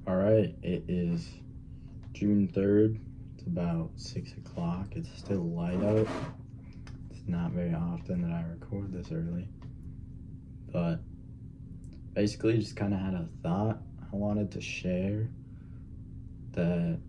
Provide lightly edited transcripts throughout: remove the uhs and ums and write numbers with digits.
All right, it is June 3rd. It's about 6 o'clock. It's still light out. It's not very often that I record this early, but basically just kind of had a thought I wanted to share that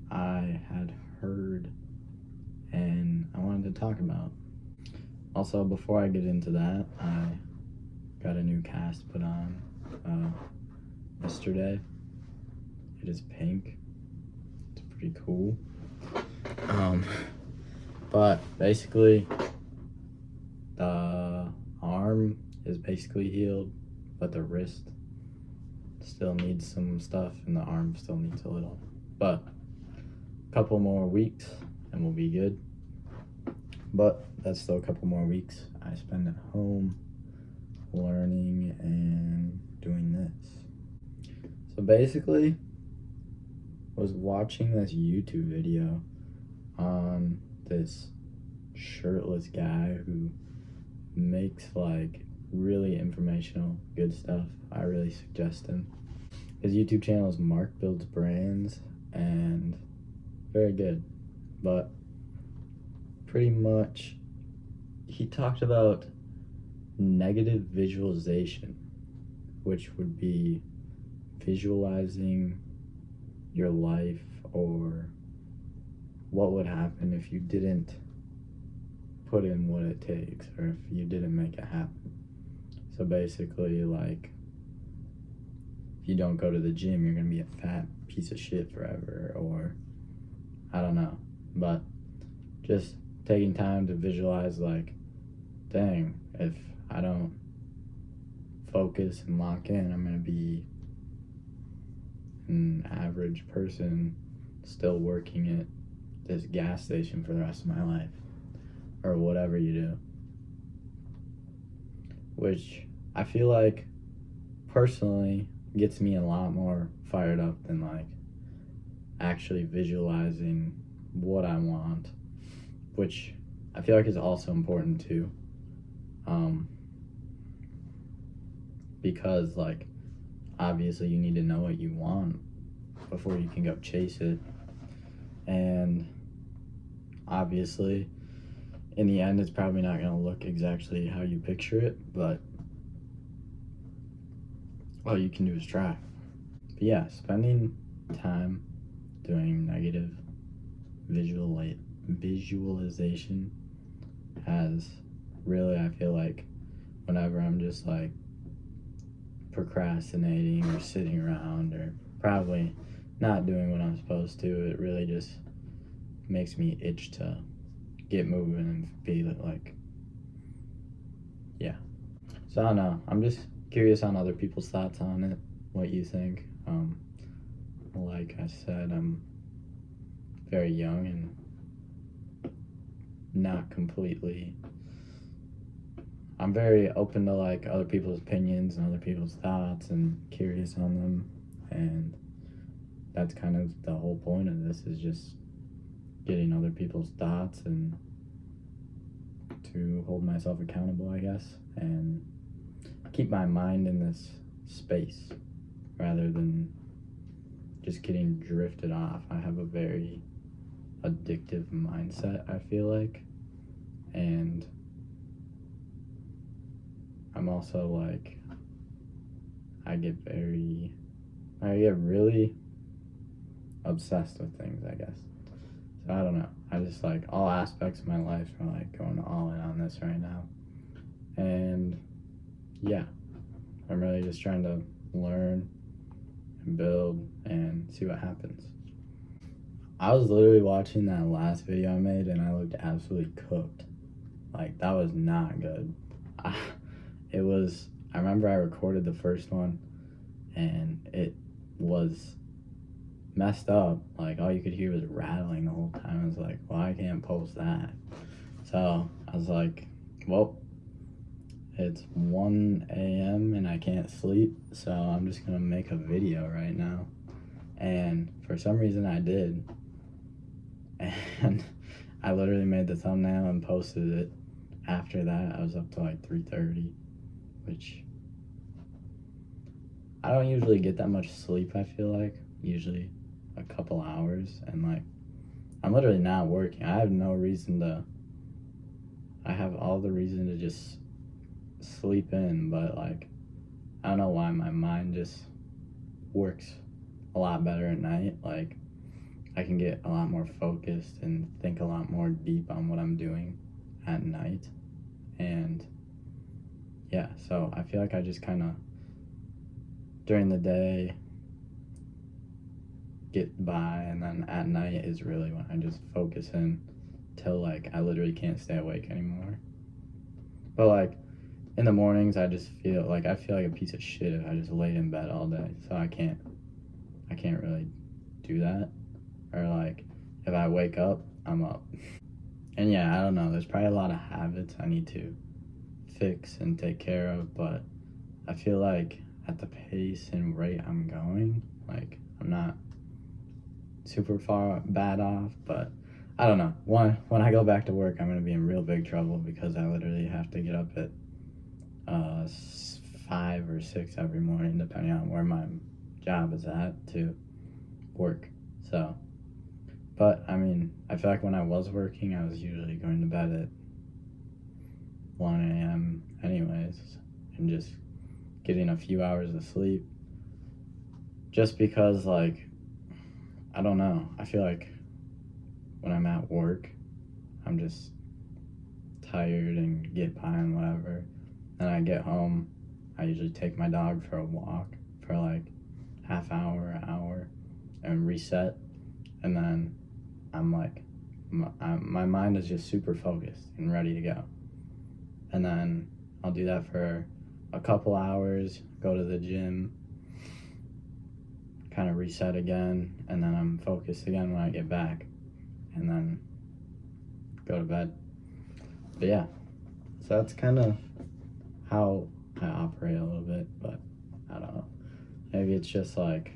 I had heard and I wanted to talk about. Also, before I get into that, I got a new cast put on yesterday. It is pink. It's pretty cool. But basically, the arm is basically healed, but the wrist still needs some stuff, and the arm still needs a little. But a couple more weeks, and we'll be good. But that's still a couple more weeks I spend at home learning and doing this. So basically, I was watching this YouTube video on this shirtless guy who makes like really informational good stuff. I really suggest him. His YouTube channel is Mark Builds Brands, and very good. But pretty much he talked about negative visualization, which would be visualizing your life or what would happen if you didn't put in what it takes, or if you didn't make it happen. So basically, like, if you don't go to the gym, you're gonna be a fat piece of shit forever, or I don't know. But just taking time to visualize, like, dang, if I don't focus and lock in, I'm gonna be an average person still working at this gas station for the rest of my life, or whatever you do. Which I feel like personally gets me a lot more fired up than like actually visualizing what I want, which I feel like is also important too. Because like obviously you need to know what you want before you can go chase it. And obviously in the end, it's probably not going to look exactly how you picture it, but all you can do is try. But yeah, spending time doing negative visualization has really, I feel like, whenever I'm just like procrastinating or sitting around or probably not doing what I'm supposed to, it really just makes me itch to get moving and be like, yeah. So I don't know. I'm just curious on other people's thoughts on it, what you think. Like I said, I'm very young and not completely. I'm very open to like other people's opinions and other people's thoughts and curious on them, and that's kind of the whole point of this, is just getting other people's thoughts and to hold myself accountable, I guess, and keep my mind in this space rather than just getting drifted off. I have a very addictive mindset, I feel like, and I'm also like, I get really obsessed with things, I guess. So I don't know. I just like all aspects of my life are like going all in on this right now. And yeah, I'm really just trying to learn and build and see what happens. I was literally watching that last video I made and I looked absolutely cooked. Like, that was not good. I remember I recorded the first one and it was messed up. Like, all you could hear was rattling the whole time. I was like, well, I can't post that. So I was like, well, it's 1 a.m. and I can't sleep, so I'm just gonna make a video right now. And for some reason I did. And I literally made the thumbnail and posted it. After that, I was up to like 3:30, which I don't usually get that much sleep, I feel like. Usually a couple hours. And, like, I'm literally not working. I have no reason to. I have all the reason to just sleep in, but, like, I don't know why my mind just works a lot better at night. Like, I can get a lot more focused and think a lot more deep on what I'm doing at night. And yeah, so I feel like I just kind of, during the day, get by, and then at night is really when I just focus in till, like, I literally can't stay awake anymore. But, like, in the mornings, I feel like a piece of shit if I just laid in bed all day. So I can't really do that. Or, like, if I wake up, I'm up. And yeah, I don't know. There's probably a lot of habits I need to fix and take care of, but I feel like at the pace and rate I'm going, like, I'm not super far bad off, but I don't know. When I go back to work, I'm gonna be in real big trouble because I literally have to get up at 5 or 6 every morning, depending on where my job is at, to work. So, but I mean, I feel like when I was working, I was usually going to bed at 1 a.m. anyways, and just getting a few hours of sleep. Just because, like, I don't know. I feel like when I'm at work, I'm just tired and get by and whatever. Then I get home, I usually take my dog for a walk for like half hour, hour, and reset. And then I'm like, my mind is just super focused and ready to go. And then I'll do that for a couple hours, go to the gym, kind of reset again, and then I'm focused again when I get back, and then go to bed. But yeah, so that's kind of how I operate a little bit, but I don't know. Maybe it's just like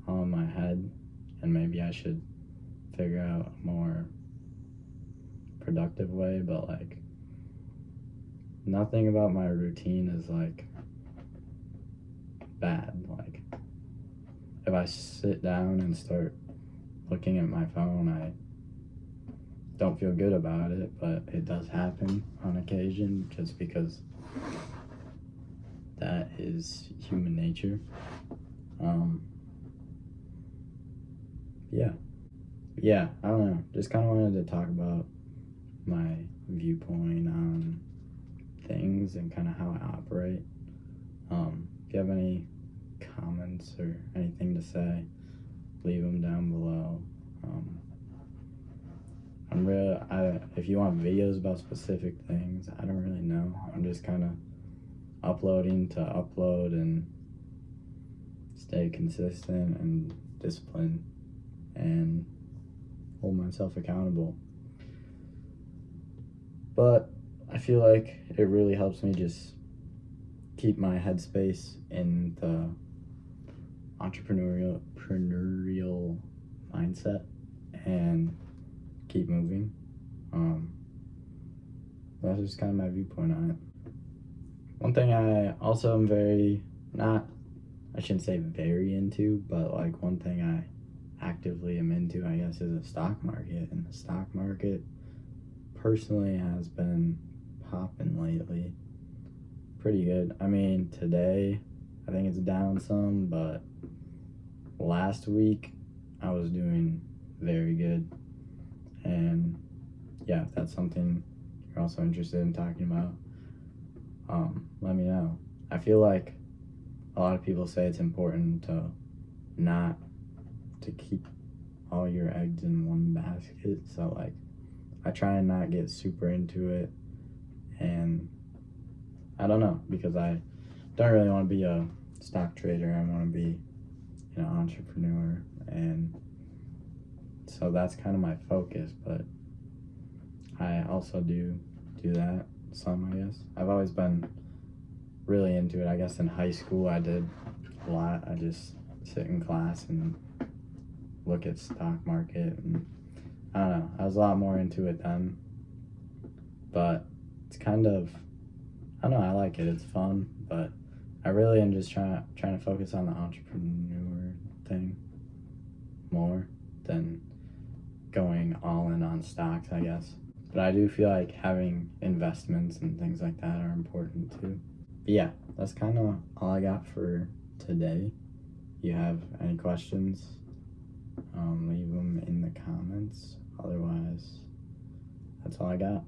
all in my head, and maybe I should figure out a more productive way, but like nothing about my routine is like bad. Like if I sit down and start looking at my phone, I don't feel good about it, but it does happen on occasion just because that is human nature. Yeah, I don't know. Just kind of wanted to talk about my viewpoint on things and kind of how I operate. If you have any comments or anything to say, leave them down below. If you want videos about specific things, I don't really know. I'm just kind of uploading to upload and stay consistent and disciplined and hold myself accountable. But I feel like it really helps me just keep my headspace in the entrepreneurial mindset and keep moving. That's just kind of my viewpoint on it. One thing I also am I shouldn't say very into, but like one thing I actively am into, I guess, is the stock market. And the stock market personally has been popping lately. Pretty good. I mean, today I think it's down some, but last week I was doing very good. And yeah, if that's something you're also interested in talking about, let me know. I feel like a lot of people say it's important to keep all your eggs in one basket. So like, I try and not get super into it, and I don't know, because I don't really want to be a stock trader. I want to be an entrepreneur, and so that's kind of my focus. But I also do that some, I guess. I've always been really into it. I guess in high school I did a lot. I just sit in class and look at stock market, and I don't know, I was a lot more into it then. But it's kind of, I don't know, I like it. It's fun, but I really am just trying to focus on the entrepreneur thing more than going all in on stocks, I guess. But I do feel like having investments and things like that are important too. But yeah, that's kind of all I got for today. If you have any questions, leave them in the comments. Otherwise, that's all I got.